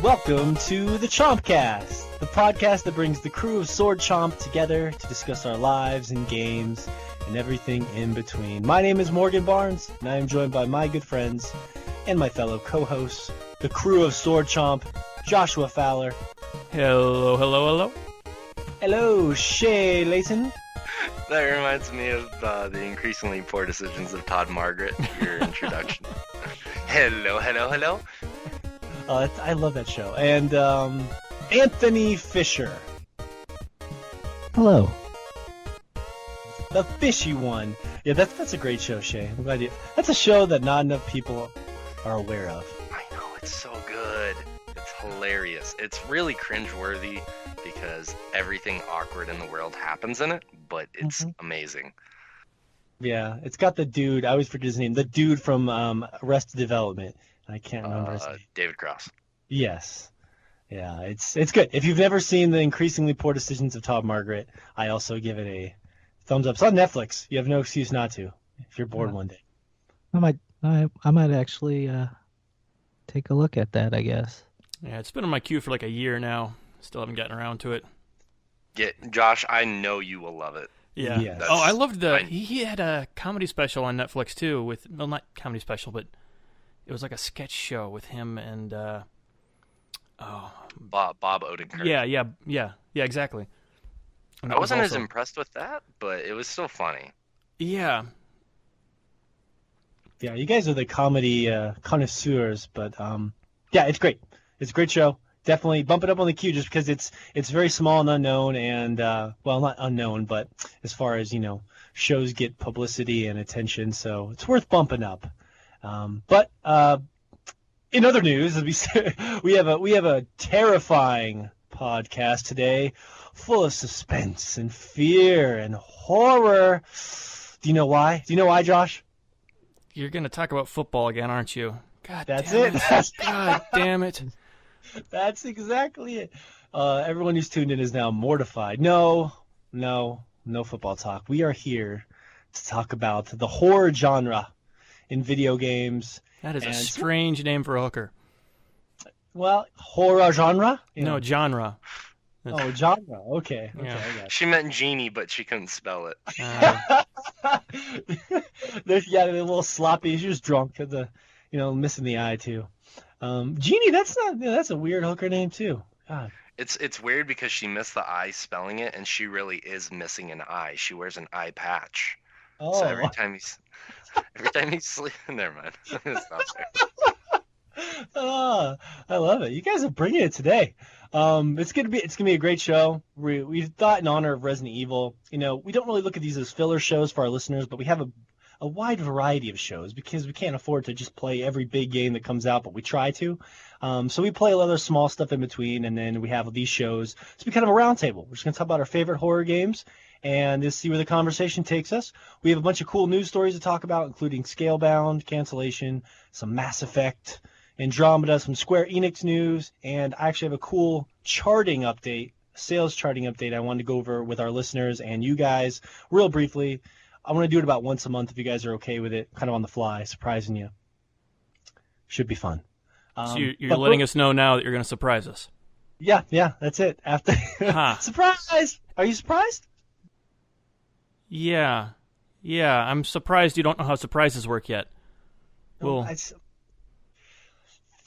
Welcome to the Chompcast, the podcast that brings the crew of Sword Chomp together to discuss our lives and games and everything in between. My name is Morgan Barnes, and I am joined by my good friends and my fellow co-hosts, the crew of Sword Chomp, Joshua Fowler. Hello, hello, hello. Hello, Shay Layton. That reminds me of the increasingly poor decisions of Todd Margaret, your introduction. Hello, hello, hello. I love that show. And Anthony Fisher. Hello. The fishy one. Yeah, that's a great show, Shay. I'm glad you. That's a show that not enough people are aware of. I know, it's so good. It's hilarious. It's really cringeworthy because everything awkward in the world happens in it, but it's amazing. Yeah, it's got the dude, I always forget his name, the dude from Arrested Development. I can't remember his name. David Cross. Yes. Yeah, it's good. If you've never seen the increasingly poor decisions of Todd Margaret, I also give it a thumbs up. It's on Netflix. You have no excuse not to if you're bored one day. I might actually take a look at that, I guess. Yeah, it's been on my queue for like a year now. Still haven't gotten around to it. Yeah, Josh, I know you will love it. Yeah. Yes. Oh, I loved he had a comedy special on Netflix too with, well, not comedy special, but it was like a sketch show with him and Bob Odenkirk. Yeah, exactly. And I wasn't as impressed with that, but it was still funny. Yeah. Yeah, you guys are the comedy connoisseurs, but yeah, it's great. It's a great show. Definitely bump it up on the queue just because it's very small and unknown and, well, not unknown, but as far as, shows get publicity and attention, so it's worth bumping up. But in other news, we have a terrifying podcast today, full of suspense and fear and horror. Do you know why? Do you know why, Josh? You're going to talk about football again, aren't you? God That's damn it. God damn it. That's exactly it. Everyone who's tuned in is now mortified. No football talk. We are here to talk about the horror genre in video games. That is a strange name for a hooker. Well, horror genre? No, genre. Oh, genre. Okay. Yeah. I got it. She meant genie, but she couldn't spell it. They're a little sloppy. She was drunk. Missing the I too. Jeannie, that's a weird hooker name too. God. It's weird because she missed the I spelling it, and she really is missing an I. She wears an eye patch. Oh. So every time he's sleeping, never mind. Stop there. Oh, I love it. You guys are bringing it today. It's gonna be a great show. We thought in honor of Resident Evil. We don't really look at these as filler shows for our listeners, but we have a wide variety of shows because we can't afford to just play every big game that comes out, but we try to. So we play a lot of small stuff in between, and then we have these shows. It's be kind of a roundtable. We're just going to talk about our favorite horror games and just see where the conversation takes us. We have a bunch of cool news stories to talk about, including Scalebound, cancellation, some Mass Effect, Andromeda, some Square Enix news, and I actually have a cool sales charting update I wanted to go over with our listeners and you guys real briefly. I want to do it about once a month if you guys are okay with it, kind of on the fly, surprising you. Should be fun. So you're letting us know now that you're going to surprise us. Yeah, that's it. After Surprise! Are you surprised? Yeah, I'm surprised you don't know how surprises work yet. No,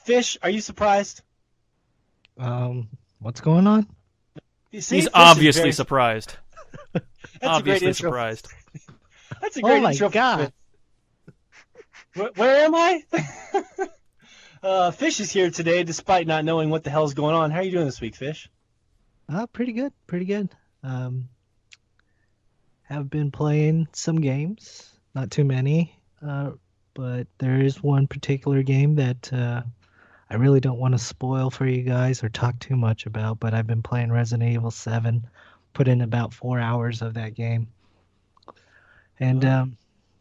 Fish, are you surprised? What's going on? He's obviously surprised. Obviously surprised. That's a great intro. Oh my God. Where am I? Fish is here today despite not knowing what the hell's going on. How are you doing this week, Fish? Pretty good. Have been playing some games, not too many, but there is one particular game that I really don't want to spoil for you guys or talk too much about, but I've been playing Resident Evil 7, put in about 4 hours of that game. And I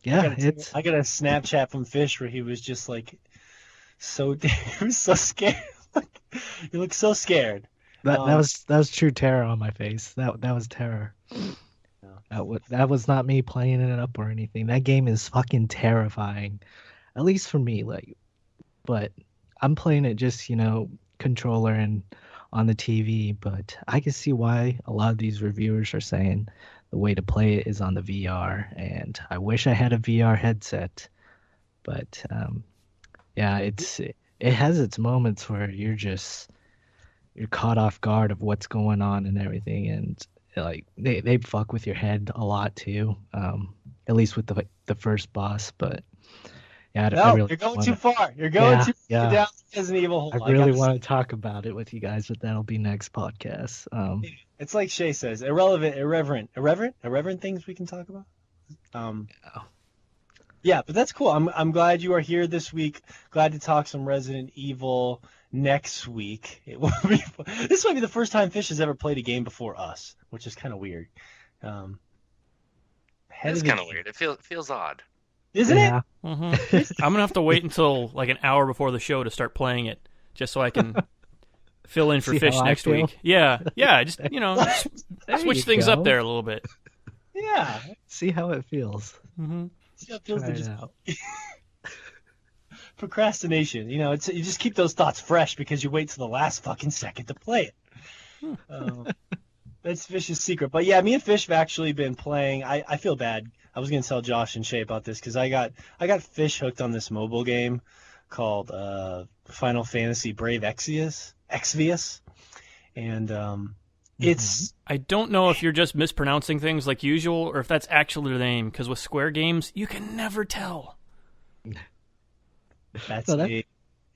got a Snapchat from Fish where he was just like he was so scared. He looked so scared. That was true terror on my face. That was terror. That was not me playing it up or anything. That game is fucking terrifying, at least for me. But I'm playing it just controller and on the TV, but I can see why a lot of these reviewers are saying the way to play it is on the VR, and I wish I had a VR headset, but yeah, it has its moments where you're caught off guard of what's going on and everything, and like they fuck with your head a lot too, at least with the first boss, but yeah, No, I really you're going wanna, too far. You're going too far yeah. down Resident Evil hole. I really want to talk about it with you guys, but that'll be next podcast. It's like Shay says, irreverent things we can talk about. Yeah, but that's cool. I'm glad you are here this week. Glad to talk some Resident Evil next week. This might be the first time Fish has ever played a game before us, which is kind of weird. It's kind of weird. It feels odd. Isn't it? Mm-hmm. I'm gonna have to wait until like an hour before the show to start playing it, just so I can fill in for See Fish how I next feel? week. Yeah, just switch things go. up there a little bit. Yeah. See how it feels. Mm-hmm. See how it feels Try to it just out. procrastination. You just keep those thoughts fresh because you wait till the last fucking second to play it. That's Fish's secret. But yeah, me and Fish have actually been playing. I feel bad. I was gonna tell Josh and Shay about this because I got Fish hooked on this mobile game called Final Fantasy Brave Exvius, and it's. I don't know if you're just mispronouncing things like usual, or if that's actually the name. Because with Square games, you can never tell. That's No, that- it.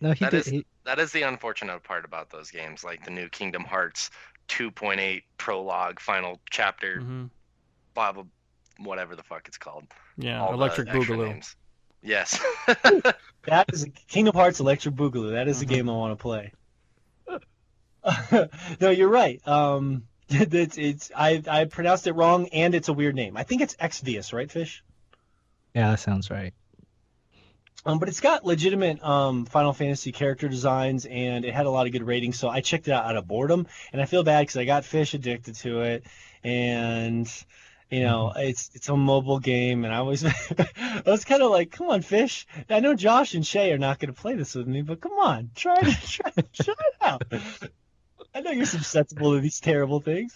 No, he That did. is that is the unfortunate part about those games, like the new Kingdom Hearts 2.8 prologue final chapter, Mm-hmm. blah blah, whatever the fuck it's called. Yeah, All the Electric extra Boogaloo. names. Yes. That is Kingdom Hearts Electric Boogaloo. That is the game I want to play. No, you're right. I pronounced it wrong, and it's a weird name. I think it's Exvius, right, Fish? Yeah, that sounds right. But it's got legitimate Final Fantasy character designs, and it had a lot of good ratings. So I checked it out of boredom, and I feel bad because I got Fish addicted to it, and it's a mobile game, and I was kind of like, come on, Fish. I know Josh and Shay are not going to play this with me, but come on, try it out. I know you're susceptible to these terrible things.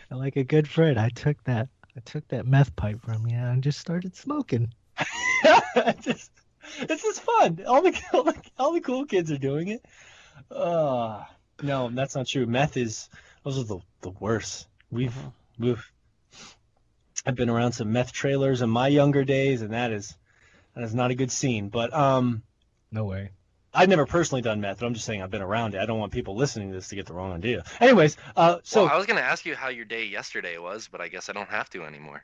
Like a good friend, I took that meth pipe from you and just started smoking. It's just fun. All the cool kids are doing it. No, that's not true. Those are the worst. I've been around some meth trailers in my younger days, and that is not a good scene. But No way. I've never personally done meth, but I'm just saying I've been around it. I don't want people listening to this to get the wrong idea. Anyways, so Well, I was gonna ask you how your day yesterday was, but I guess I don't have to anymore.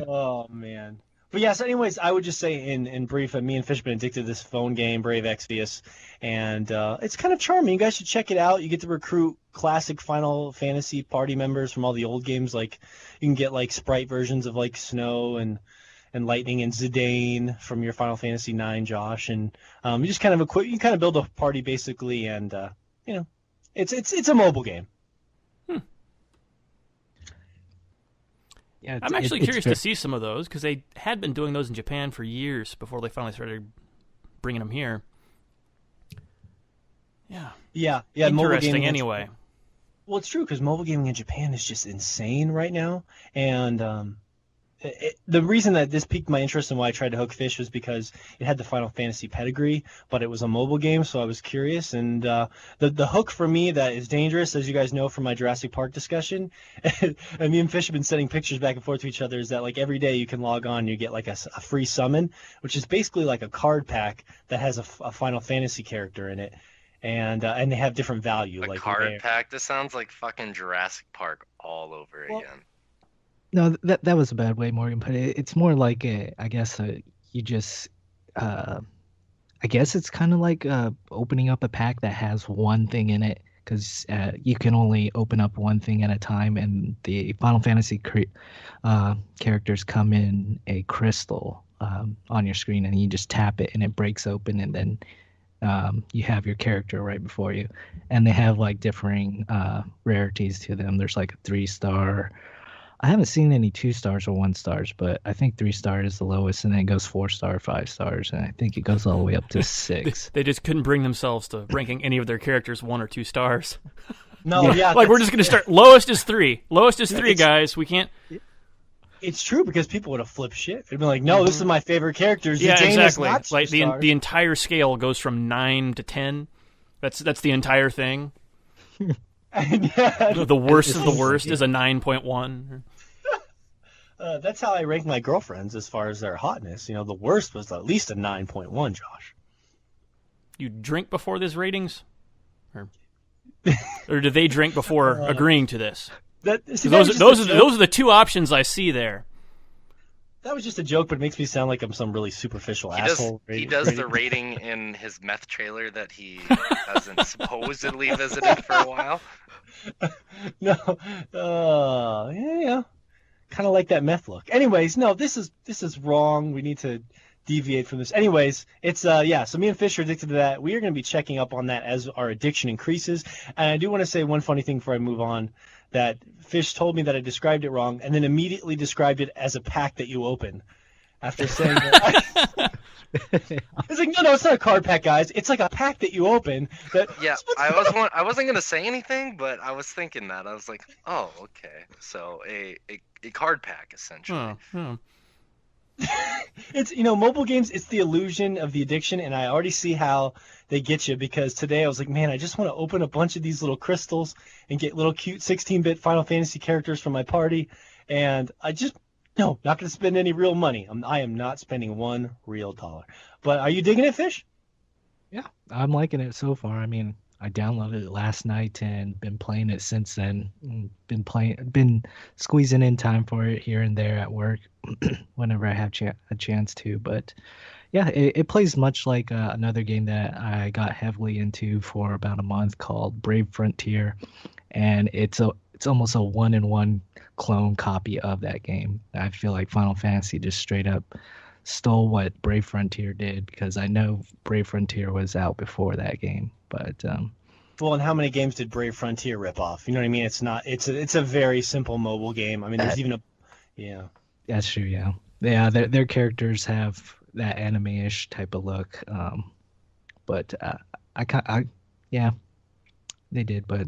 oh man. But yeah, so anyways, I would just say in brief, me and Fish have been addicted to this phone game, Brave Exvius, and it's kind of charming. You guys should check it out. You get to recruit classic Final Fantasy party members from all the old games. Like you can get like sprite versions of like Snow and Lightning and Zidane from your Final Fantasy IX, Josh, and you just kind of build a party basically, and it's a mobile game. Yeah, I'm actually curious to see some of those because they had been doing those in Japan for years before they finally started bringing them here. Yeah. Yeah. Mobile Interesting gaming anyway. Well, it's true because mobile gaming in Japan is just insane right now, and the reason that this piqued my interest and why I tried to hook Fish was because it had the Final Fantasy pedigree, but it was a mobile game, so I was curious. And the hook for me that is dangerous, as you guys know from my Jurassic Park discussion, and me and Fish have been sending pictures back and forth to each other, is that like every day you can log on, you get like a free summon, which is basically like a card pack that has a Final Fantasy character in it. And they have different value. A like card pack? This sounds like fucking Jurassic Park all over again. No, that was a bad way, Morgan. But it's more like I guess you just I guess it's kind of like opening up a pack that has one thing in it, because you can only open up one thing at a time, and the Final Fantasy characters come in a crystal on your screen, and you just tap it and it breaks open, and then you have your character right before you. And they have like differing rarities to them. There's like a 3-star. I haven't seen any 2 stars or 1 stars, but I think 3 star is the lowest, and then it goes 4 star, 5 stars, and I think it goes all the way up to 6. They just couldn't bring themselves to ranking any of their characters 1 or 2 stars. No, yeah. Like, we're just going to start. Lowest is 3. Lowest is 3, guys. We can't. It's true, because people would have flipped shit. They'd be like, no, this is my favorate characters. Yeah, Zidane exactly. Is not Like, stars. the entire scale goes from 9 to 10. That's the entire thing. Yeah. The worst of the worst is a 9.1. That's how I rank my girlfriends as far as their hotness. The worst was at least a 9.1, Josh. You drink before these ratings? Or do they drink before agreeing to this? Those are the 2 options I see there. That was just a joke, but it makes me sound like I'm some really superficial asshole. He does the rating in his meth trailer that he hasn't supposedly visited for a while. No, yeah. Kind of like that meth look. Anyways, no, this is wrong. We need to deviate from this. Anyways, it's so me and Fish are addicted to that. We are going to be checking up on that as our addiction increases. And I do want to say one funny thing before I move on, that Fish told me that I described it wrong, and then immediately described it as a pack that you open. After saying that, it's like, no, it's not a card pack, guys. It's like a pack that you open. Yeah, I wasn't gonna say anything, but I was thinking that. I was like, oh, okay. So a card pack essentially. It's mobile games. It's the illusion of the addiction, and I already see how they get you, because today I was like, man, I just want to open a bunch of these little crystals and get little cute 16-bit Final Fantasy characters for my party, and not going to spend any real money. I am not spending $1 real. But are you digging it, Fish? Yeah, I'm liking it so far. I mean, I downloaded it last night and been playing it since then. Been squeezing in time for it here and there at work whenever I have a chance to. But yeah, it plays much like another game that I got heavily into for about a month called Brave Frontier, and it's almost a 1-in-1 clone copy of that game. I feel like Final Fantasy just straight up stole what Brave Frontier did, because I know Brave Frontier was out before that game. But well, and how many games did Brave Frontier rip off? You know what I mean? It's a very simple mobile game. I mean, there's even That's true. Yeah. Their characters have that anime-ish type of look. But they did. But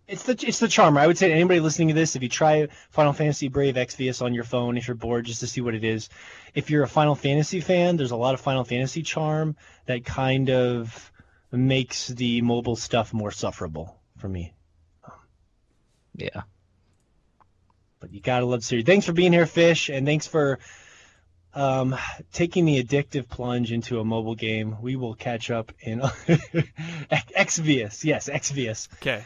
it's the charmer. I would say to anybody listening to this, if you try Final Fantasy Brave Exvius on your phone, if you're bored, just to see what it is. If you're a Final Fantasy fan, there's a lot of Final Fantasy charm that kind of makes the mobile stuff more sufferable for me. Yeah. But you gotta love the series. Thanks for being here, Fish, and thanks for taking the addictive plunge into a mobile game. We will catch up in Exvius. Yes, Exvius. Okay.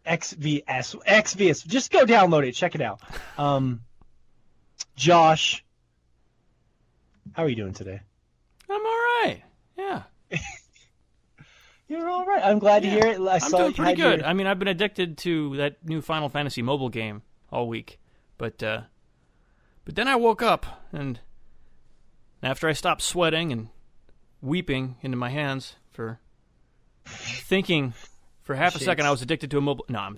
Exvius. Just go download it. Check it out. Josh, how are you doing today? I'm all right. Yeah. You're all right. I'm glad to hear it. I'm doing pretty good. I mean, I've been addicted to that new Final Fantasy mobile game all week, but then I woke up, and after I stopped sweating and weeping into my hands for thinking for half a second I was addicted to a mobile. No,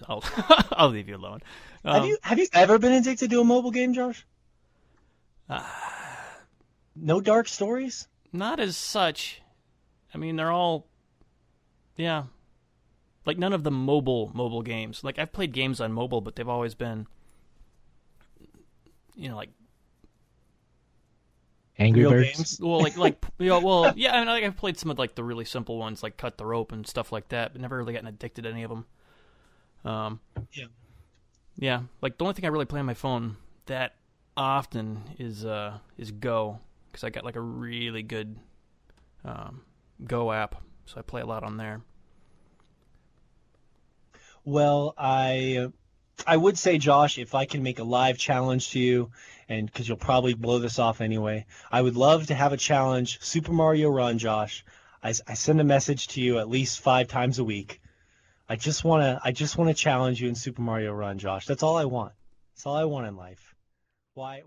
I'll leave you alone. Have you ever been addicted to a mobile game, Josh? No dark stories? Not as such. I mean, they're all, like none of the mobile games. Like I've played games on mobile, but they've always been, like Angry real Birds. games. Well, yeah. I mean, I've played some of like the really simple ones, like Cut the Rope and stuff like that, but never really gotten addicted to any of them. Yeah. Like the only thing I really play on my phone that often is Go, because I got like a really good Go app, so I play a lot on there. Well, I would say, Josh, if I can make a live challenge to you, and because you'll probably blow this off anyway, I would love to have a challenge, Super Mario Run, Josh. I send a message to you at least 5 times a week. I just want to challenge you in Super Mario Run, Josh. That's all I want. That's all I want in life. Why?